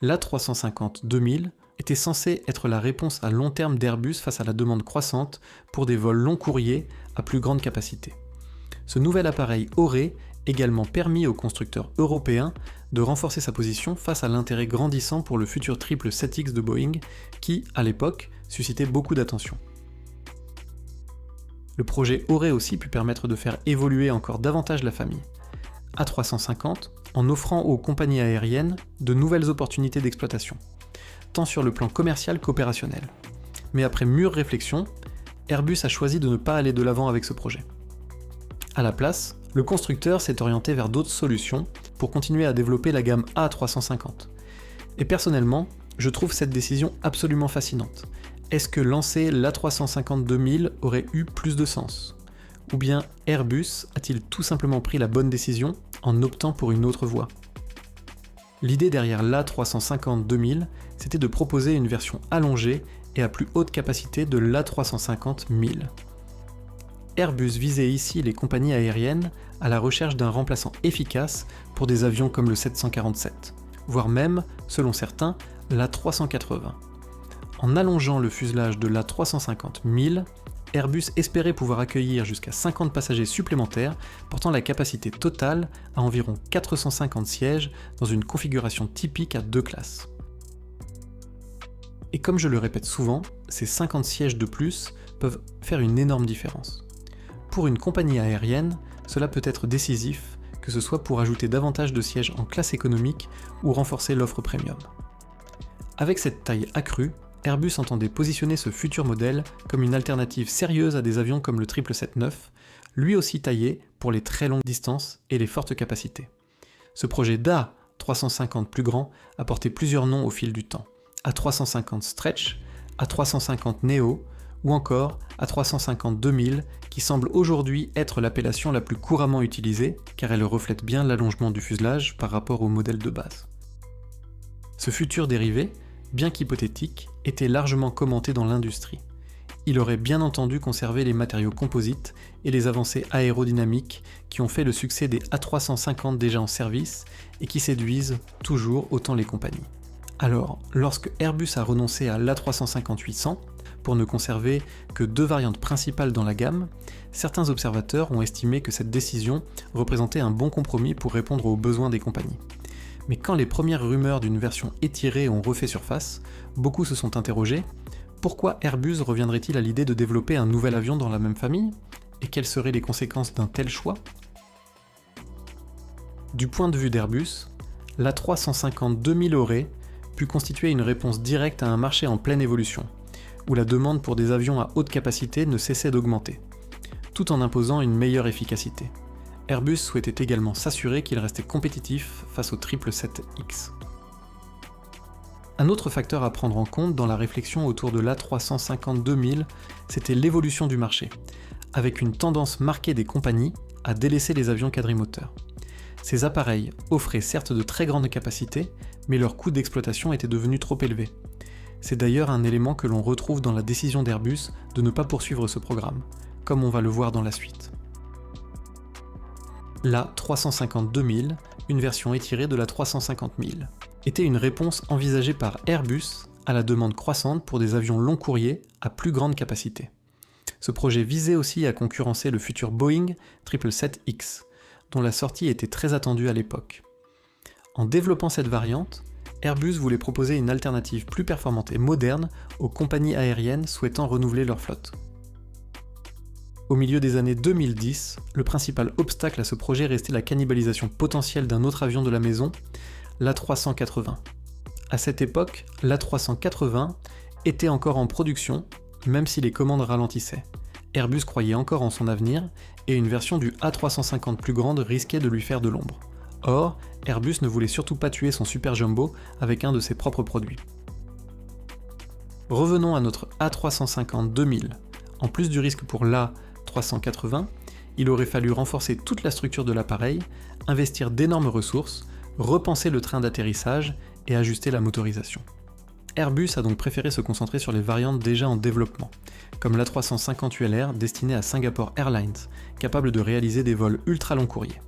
L'A350-2000 était censé être la réponse à long terme d'Airbus face à la demande croissante pour des vols long courriers à plus grande capacité. Ce nouvel appareil aurait également permis aux constructeurs européens de renforcer sa position face à l'intérêt grandissant pour le futur 777X de Boeing qui, à l'époque, suscitait beaucoup d'attention. Le projet aurait aussi pu permettre de faire évoluer encore davantage la famille A350 en offrant aux compagnies aériennes de nouvelles opportunités d'exploitation, tant sur le plan commercial qu'opérationnel. Mais après mûre réflexion, Airbus a choisi de ne pas aller de l'avant avec ce projet. À la place, le constructeur s'est orienté vers d'autres solutions pour continuer à développer la gamme A350. Et personnellement, je trouve cette décision absolument fascinante. Est-ce que lancer l'A350-2000 aurait eu plus de sens ? Ou bien Airbus a-t-il tout simplement pris la bonne décision en optant pour une autre voie ? L'idée derrière l'A350-2000, c'était de proposer une version allongée et à plus haute capacité de l'A350-1000. Airbus visait ici les compagnies aériennes à la recherche d'un remplaçant efficace pour des avions comme le 747, voire même, selon certains, l'A380. En allongeant le fuselage de l'A350-1000, Airbus espérait pouvoir accueillir jusqu'à 50 passagers supplémentaires, portant la capacité totale à environ 450 sièges dans une configuration typique à 2 classes. Et comme je le répète souvent, ces 50 sièges de plus peuvent faire une énorme différence. Pour une compagnie aérienne, cela peut être décisif, que ce soit pour ajouter davantage de sièges en classe économique ou renforcer l'offre premium. Avec cette taille accrue, Airbus entendait positionner ce futur modèle comme une alternative sérieuse à des avions comme le 777-9, lui aussi taillé pour les très longues distances et les fortes capacités. Ce projet d'A350 plus grand a porté plusieurs noms au fil du temps. A350 Stretch, A350 Neo, ou encore A350-2000 qui semble aujourd'hui être l'appellation la plus couramment utilisée car elle reflète bien l'allongement du fuselage par rapport au modèle de base. Ce futur dérivé, bien qu'hypothétique, était largement commenté dans l'industrie. Il aurait bien entendu conservé les matériaux composites et les avancées aérodynamiques qui ont fait le succès des A350 déjà en service et qui séduisent toujours autant les compagnies. Alors, lorsque Airbus a renoncé à l'A350-800, pour ne conserver que 2 variantes principales dans la gamme, certains observateurs ont estimé que cette décision représentait un bon compromis pour répondre aux besoins des compagnies. Mais quand les premières rumeurs d'une version étirée ont refait surface, beaucoup se sont interrogés « Pourquoi Airbus reviendrait-il à l'idée de développer un nouvel avion dans la même famille ? Et quelles seraient les conséquences d'un tel choix ?» Du point de vue d'Airbus, l'A350-2000 aurait pu constituer une réponse directe à un marché en pleine évolution, où la demande pour des avions à haute capacité ne cessait d'augmenter, tout en imposant une meilleure efficacité. Airbus souhaitait également s'assurer qu'il restait compétitif face au 777X. Un autre facteur à prendre en compte dans la réflexion autour de l'A350-2000, c'était l'évolution du marché, avec une tendance marquée des compagnies à délaisser les avions quadrimoteurs. Ces appareils offraient certes de très grandes capacités, mais leur coût d'exploitation était devenu trop élevé. C'est d'ailleurs un élément que l'on retrouve dans la décision d'Airbus de ne pas poursuivre ce programme, comme on va le voir dans la suite. L'A350-2000, une version étirée de la 350-1000, était une réponse envisagée par Airbus à la demande croissante pour des avions long courriers à plus grande capacité. Ce projet visait aussi à concurrencer le futur Boeing 777X, dont la sortie était très attendue à l'époque. En développant cette variante, Airbus voulait proposer une alternative plus performante et moderne aux compagnies aériennes souhaitant renouveler leur flotte. Au milieu des années 2010, le principal obstacle à ce projet restait la cannibalisation potentielle d'un autre avion de la maison, l'A380. À cette époque, l'A380 était encore en production, même si les commandes ralentissaient. Airbus croyait encore en son avenir, et une version du A350 plus grande risquait de lui faire de l'ombre. Or, Airbus ne voulait surtout pas tuer son Super Jumbo avec un de ses propres produits. Revenons à notre A350-2000. En plus du risque pour l'A380, il aurait fallu renforcer toute la structure de l'appareil, investir d'énormes ressources, repenser le train d'atterrissage et ajuster la motorisation. Airbus a donc préféré se concentrer sur les variantes déjà en développement, comme l'A350 ULR destiné à Singapore Airlines, capable de réaliser des vols ultra long courriers.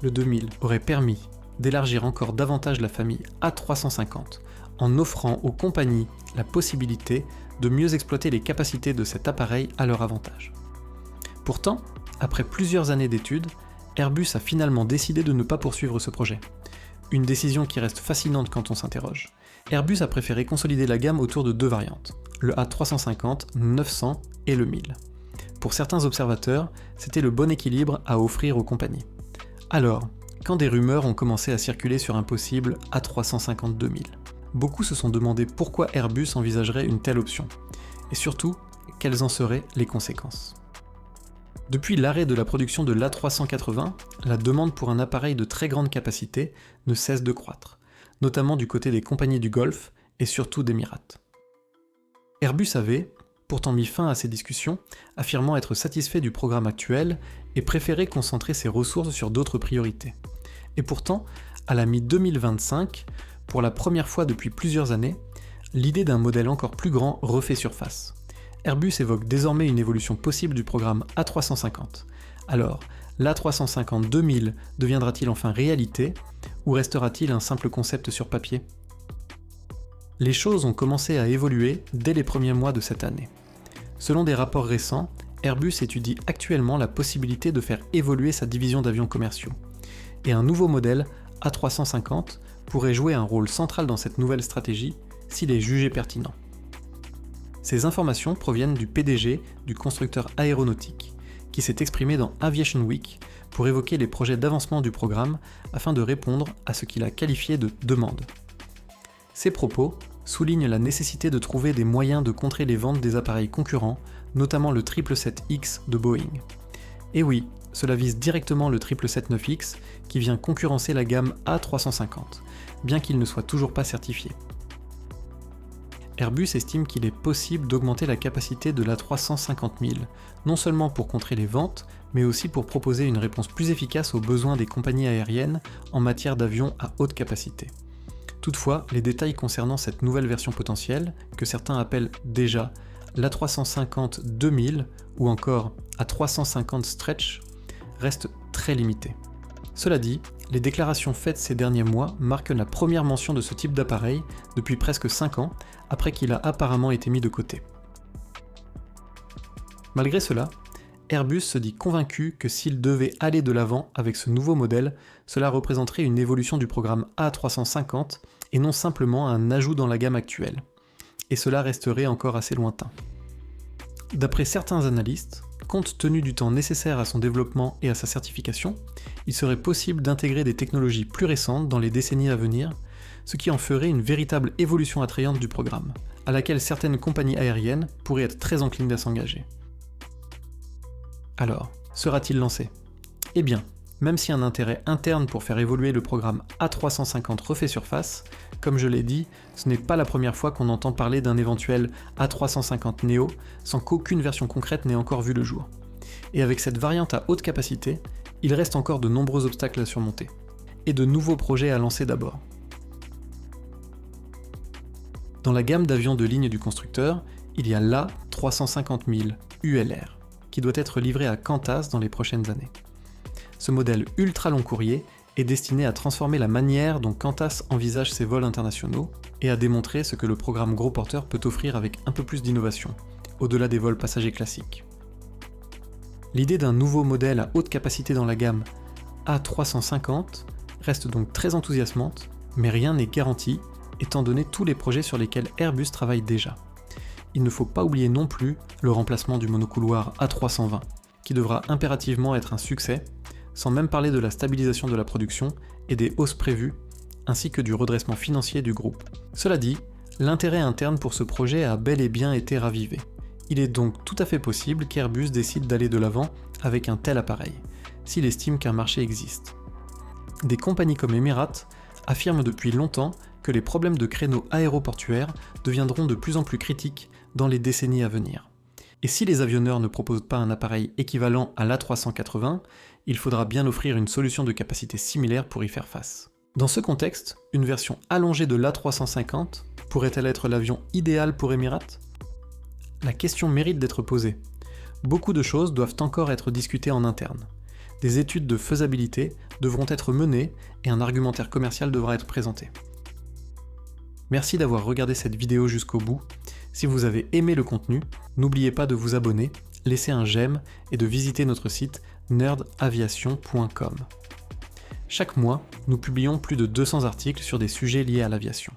Le 2000 aurait permis d'élargir encore davantage la famille A350 en offrant aux compagnies la possibilité de mieux exploiter les capacités de cet appareil à leur avantage. Pourtant, après plusieurs années d'études, Airbus a finalement décidé de ne pas poursuivre ce projet. Une décision qui reste fascinante quand on s'interroge. Airbus a préféré consolider la gamme autour de deux variantes, le A350, 900 et le 1000. Pour certains observateurs, c'était le bon équilibre à offrir aux compagnies. Alors, quand des rumeurs ont commencé à circuler sur un possible A350 2000, beaucoup se sont demandé pourquoi Airbus envisagerait une telle option, et surtout, quelles en seraient les conséquences. Depuis l'arrêt de la production de l'A380, la demande pour un appareil de très grande capacité ne cesse de croître, notamment du côté des compagnies du Golfe et surtout d'Emirates. Airbus avait pourtant mis fin à ces discussions, affirmant être satisfait du programme actuel et préférait concentrer ses ressources sur d'autres priorités. Et pourtant, à la mi-2025, pour la première fois depuis plusieurs années, l'idée d'un modèle encore plus grand refait surface. Airbus évoque désormais une évolution possible du programme A350. Alors, l'A350 2000 deviendra-t-il enfin réalité, ou restera-t-il un simple concept sur papier ? Les choses ont commencé à évoluer dès les premiers mois de cette année. Selon des rapports récents, Airbus étudie actuellement la possibilité de faire évoluer sa division d'avions commerciaux. Et un nouveau modèle, A350, pourrait jouer un rôle central dans cette nouvelle stratégie s'il est jugé pertinent. Ces informations proviennent du PDG du constructeur aéronautique, qui s'est exprimé dans Aviation Week pour évoquer les projets d'avancement du programme afin de répondre à ce qu'il a qualifié de demande. Ces propos soulignent la nécessité de trouver des moyens de contrer les ventes des appareils concurrents, notamment le 777X de Boeing. Et oui, cela vise directement le 777-9X qui vient concurrencer la gamme A350, bien qu'il ne soit toujours pas certifié. Airbus estime qu'il est possible d'augmenter la capacité de l'A350 000, non seulement pour contrer les ventes, mais aussi pour proposer une réponse plus efficace aux besoins des compagnies aériennes en matière d'avions à haute capacité. Toutefois, les détails concernant cette nouvelle version potentielle, que certains appellent déjà l'A350 2000 ou encore A350 Stretch, restent très limités. Cela dit, les déclarations faites ces derniers mois marquent la première mention de ce type d'appareil depuis presque 5 ans, après qu'il a apparemment été mis de côté. Malgré cela, Airbus se dit convaincu que s'il devait aller de l'avant avec ce nouveau modèle, cela représenterait une évolution du programme A350 et non simplement un ajout dans la gamme actuelle. Et cela resterait encore assez lointain. D'après certains analystes, compte tenu du temps nécessaire à son développement et à sa certification, il serait possible d'intégrer des technologies plus récentes dans les décennies à venir, ce qui en ferait une véritable évolution attrayante du programme, à laquelle certaines compagnies aériennes pourraient être très enclines à s'engager. Alors, sera-t-il lancé ? Eh bien, même si un intérêt interne pour faire évoluer le programme A350 refait surface, comme je l'ai dit, ce n'est pas la première fois qu'on entend parler d'un éventuel A350 Neo sans qu'aucune version concrète n'ait encore vu le jour. Et avec cette variante à haute capacité, il reste encore de nombreux obstacles à surmonter, et de nouveaux projets à lancer d'abord. Dans la gamme d'avions de ligne du constructeur, il y a l'A350 000 ULR, qui doit être livré à Qantas dans les prochaines années. Ce modèle ultra long courrier est destiné à transformer la manière dont Qantas envisage ses vols internationaux et à démontrer ce que le programme gros porteur peut offrir avec un peu plus d'innovation, au-delà des vols passagers classiques. L'idée d'un nouveau modèle à haute capacité dans la gamme A350 reste donc très enthousiasmante, mais rien n'est garanti étant donné tous les projets sur lesquels Airbus travaille déjà. Il ne faut pas oublier non plus le remplacement du monocouloir A320, qui devra impérativement être un succès, sans même parler de la stabilisation de la production et des hausses prévues, ainsi que du redressement financier du groupe. Cela dit, l'intérêt interne pour ce projet a bel et bien été ravivé. Il est donc tout à fait possible qu'Airbus décide d'aller de l'avant avec un tel appareil, s'il estime qu'un marché existe. Des compagnies comme Emirates affirment depuis longtemps que les problèmes de créneaux aéroportuaires deviendront de plus en plus critiques dans les décennies à venir. Et si les avionneurs ne proposent pas un appareil équivalent à l'A380, il faudra bien offrir une solution de capacité similaire pour y faire face. Dans ce contexte, une version allongée de l'A350 pourrait-elle être l'avion idéal pour Emirates ? La question mérite d'être posée. Beaucoup de choses doivent encore être discutées en interne. des études de faisabilité devront être menées et un argumentaire commercial devra être présenté. Merci d'avoir regardé cette vidéo jusqu'au bout. Si vous avez aimé le contenu, n'oubliez pas de vous abonner, laisser un j'aime et de visiter notre site nerdaviation.com. Chaque mois, nous publions plus de 200 articles sur des sujets liés à l'aviation.